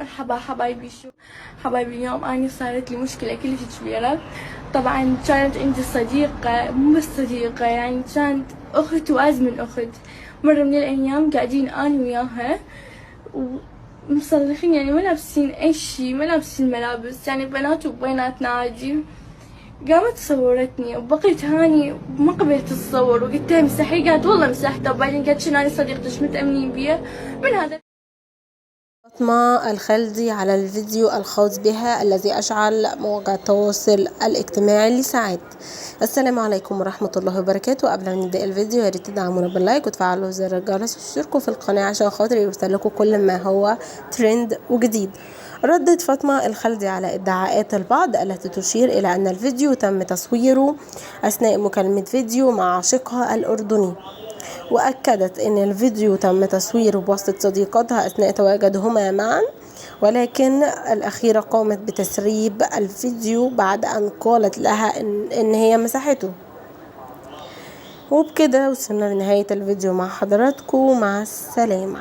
مرحبا حبايبي. حبايبي اليوم أنا صارت لي مشكلة كلش كبيرة. طبعا كانت عندي صديقة، مو بس صديقة يعني كانت أخت وأزمن أخت. مرة من الأيام قاعدين أنا وياها ومصلخين، يعني ما لابسين أي شي، ما لابسين ملابس، يعني بنات وبيناتنا عادي. قامت صورتني وبقيت هاني ما قبلت الصور وقلت لها مسحي، قالت والله مسحتها. وبعدين قالت شنو أنا صديقتش متأمنين بيها. من هذا فاطمة الخلدي على الفيديو الخاص بها الذي أشعل مواقع التواصل الاجتماعي لساعات. السلام عليكم ورحمة الله وبركاته. قبل ما نبدأ الفيديو يا ريت تدعمونا باللايك وتفعلوا زر الجرس وتشتركوا في القناة عشان خاطر يوصلكوا كل ما هو ترند وجديد. ردت فاطمة الخلدي على ادعاءات البعض التي تشير إلى أن الفيديو تم تصويره أثناء مكالمة فيديو مع عاشقها الأردني، وأكدت أن الفيديو تم تصويره بواسطة صديقتها أثناء تواجدهما معا، ولكن الأخيرة قامت بتسريب الفيديو بعد أن قالت لها إن هي مسحته. وبكده وصلنا لنهاية الفيديو مع حضراتكم، مع السلامة.